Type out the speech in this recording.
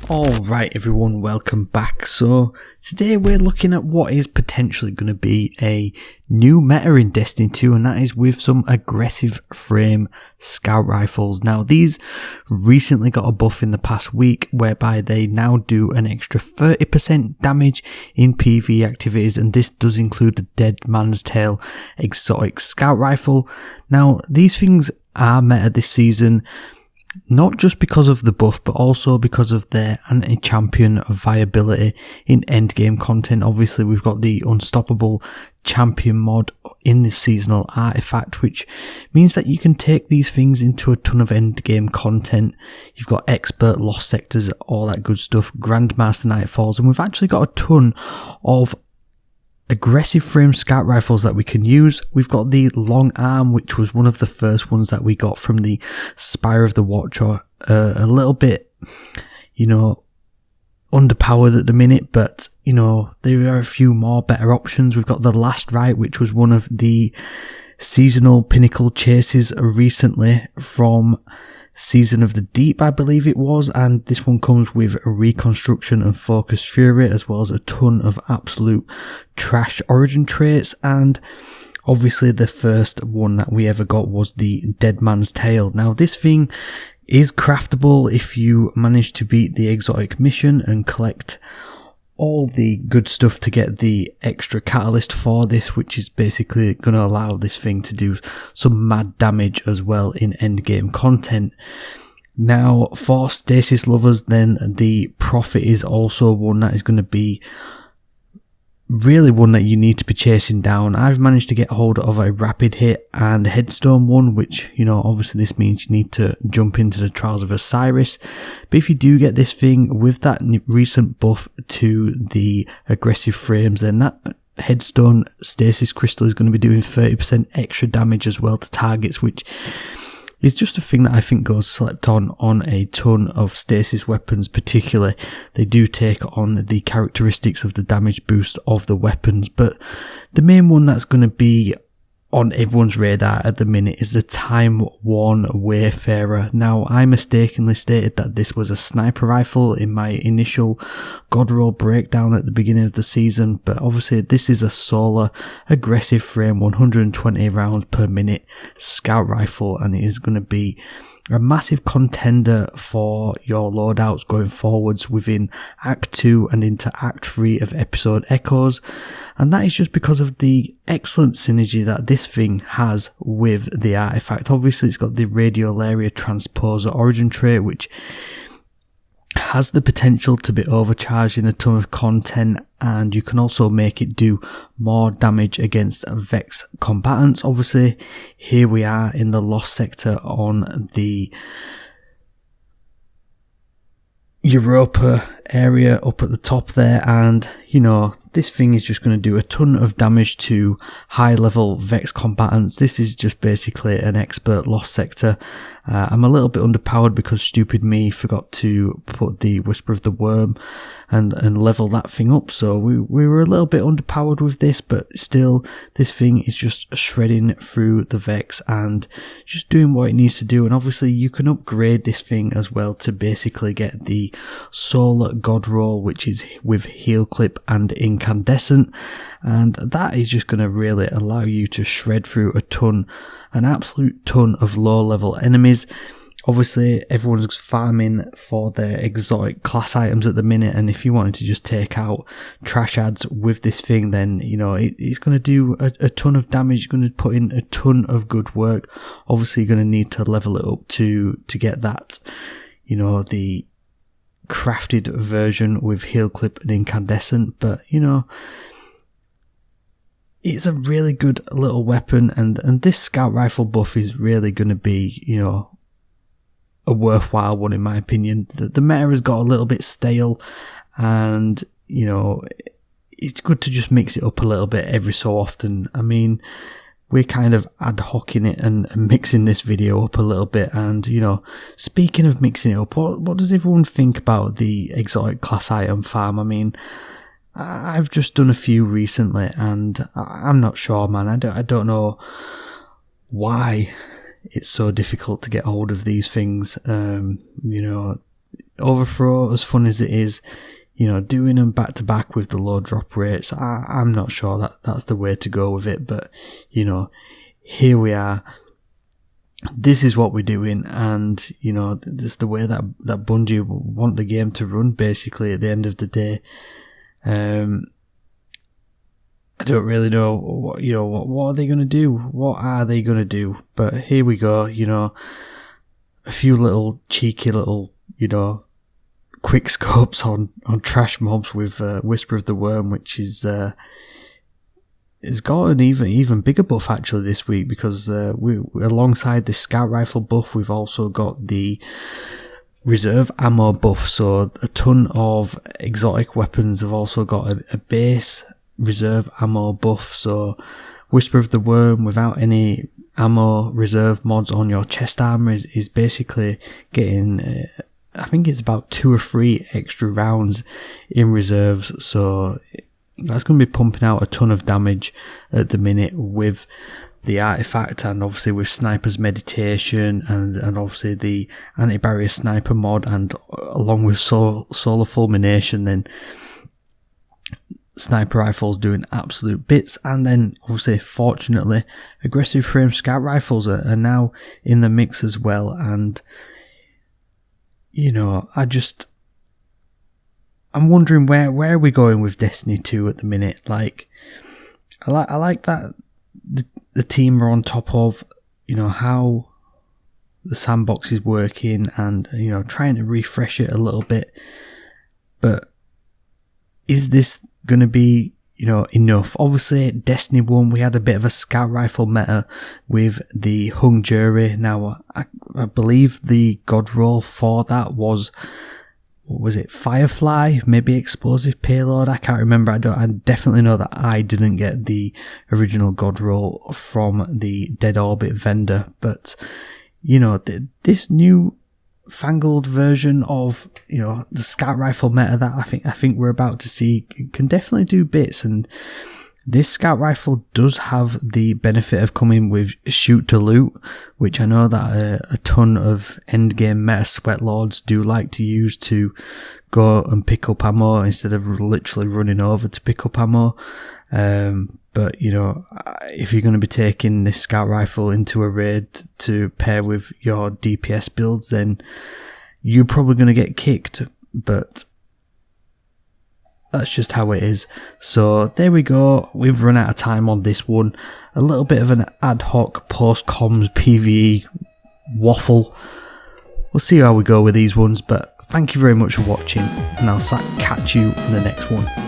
Alright everyone, welcome back. So today we're looking at what is potentially going to be a new meta in Destiny 2, and that is with some aggressive frame scout rifles. Now these recently got a buff in the past week whereby they now do an extra 30% damage in PvE activities, and this does include the Dead Man's Tale exotic scout rifle. Now these things are meta this season, not just because of the buff, but also because of their anti-champion viability in endgame content. Obviously, we've got the Unstoppable Champion mod in this seasonal artifact, which means that you can take these things into a ton of endgame content. You've got Expert, Lost Sectors, all that good stuff, Grandmaster Nightfalls, and we've actually got a ton of aggressive frame scout rifles that we can use. We've got the long arm, which was one of the first ones that we got from the Spire of the Watcher. A little bit, underpowered at the minute, but, there are a few more better options. We've got the Last Rite, which was one of the seasonal pinnacle chases recently from Season of the Deep, I believe it was, and this one comes with Reconstruction and Focus Fury, as well as a ton of absolute trash origin traits. And obviously the first one that we ever got was the Dead Man's Tale. Now this thing is craftable if you manage to beat the exotic mission and collect all the good stuff to get the extra catalyst for this, which is basically going to allow this thing to do some mad damage as well in endgame content. Now for stasis lovers, then the Prophet is also one that is going to be really one that you need to be chasing down. I've managed to get hold of a rapid hit and headstone one, which, obviously this means you need to jump into the Trials of Osiris. But if you do get this thing with that recent buff to the aggressive frames, then that headstone stasis crystal is going to be doing 30% extra damage as well to targets, which is just a thing that I think goes slept on a ton of stasis weapons. Particularly, they do take on the characteristics of the damage boost of the weapons, but the main one that's going to be on everyone's radar at the minute is the Time Worn Wayfarer. Now, I mistakenly stated that this was a sniper rifle in my initial God Roll breakdown at the beginning of the season, but obviously this is a solar aggressive frame 120 rounds per minute scout rifle, and it is going to be a massive contender for your loadouts going forwards within Act 2 and into Act 3 of Episode Echoes, and that is just because of the excellent synergy that this thing has with the artifact. Obviously it's got the Radiolaria Transposer origin trait, which has the potential to be overcharged in a ton of content, and you can also make it do more damage against Vex combatants. Obviously, here we are in the Lost Sector on the Europa area up at the top there, and this thing is just going to do a ton of damage to high level Vex combatants. This is just basically an expert Lost Sector. I'm a little bit underpowered because stupid me forgot to put the Whisper of the Worm and level that thing up, so we were a little bit underpowered with this, but still this thing is just shredding through the Vex and just doing what it needs to do. And obviously you can upgrade this thing as well to basically get the Soul God Roll, which is with Heal Clip and Incandescent, and that is just going to really allow you to shred through an absolute ton of low level enemies. Obviously everyone's farming for their exotic class items at the minute, and if you wanted to just take out trash ads with this thing, then it's going to do a ton of damage. You're going to put in a ton of good work. Obviously you're going to need to level it up to get that, the crafted version with Heal Clip and Incandescent, but it's a really good little weapon, and this scout rifle buff is really going to be a worthwhile one in my opinion. The meta has got a little bit stale, and it's good to just mix it up a little bit every so often. I mean, we're kind of ad hocing it and mixing this video up a little bit, and speaking of mixing it up, what does everyone think about the exotic class item farm? I mean, I've just done a few recently, and I'm not sure, man. I don't know why it's so difficult to get hold of these things. overthrow, as fun as it is, doing them back to back with the low drop rates, I'm not sure that that's the way to go with it, but, here we are. This is what we're doing, and, this is the way that Bungie want the game to run, basically, at the end of the day. I don't really know what are they going to do? What are they going to do? But here we go, a few little cheeky little, quick scopes on trash mobs with Whisper of the Worm, which is it's got an even bigger buff actually this week, because we alongside the scout rifle buff, we've also got the reserve ammo buff. So a ton of exotic weapons have also got a base reserve ammo buff. So Whisper of the Worm without any ammo reserve mods on your chest armor is basically getting I think it's about 2 or 3 extra rounds in reserves, so that's going to be pumping out a ton of damage at the minute with the artifact, and obviously with Sniper's Meditation and obviously the anti-barrier sniper mod, and along with solar fulmination, then sniper rifles doing absolute bits, and then obviously fortunately aggressive frame scout rifles are now in the mix as well. And I'm wondering where are we going with Destiny 2 at the minute. Like, I like that the team are on top of how the sandbox is working, and trying to refresh it a little bit, but is this going to be enough? Obviously Destiny 1 we had a bit of a scout rifle meta with the hung jury. Now I believe the god roll for that was it Firefly, maybe explosive payload, I can't remember. I definitely know that I didn't get the original god roll from the Dead Orbit vendor, but this new fangled version of the scout rifle meta that I think we're about to see can definitely do bits. And this scout rifle does have the benefit of coming with shoot to loot, which I know that a ton of endgame meta sweat lords do like to use to go and pick up ammo instead of literally running over to pick up ammo. But if you're going to be taking this scout rifle into a raid to pair with your DPS builds, then you're probably going to get kicked, but that's just how it is. So there we go, we've run out of time on this one. A little bit of an ad hoc post-comms PvE waffle. We'll see how we go with these ones, but thank you very much for watching, and I'll catch you in the next one.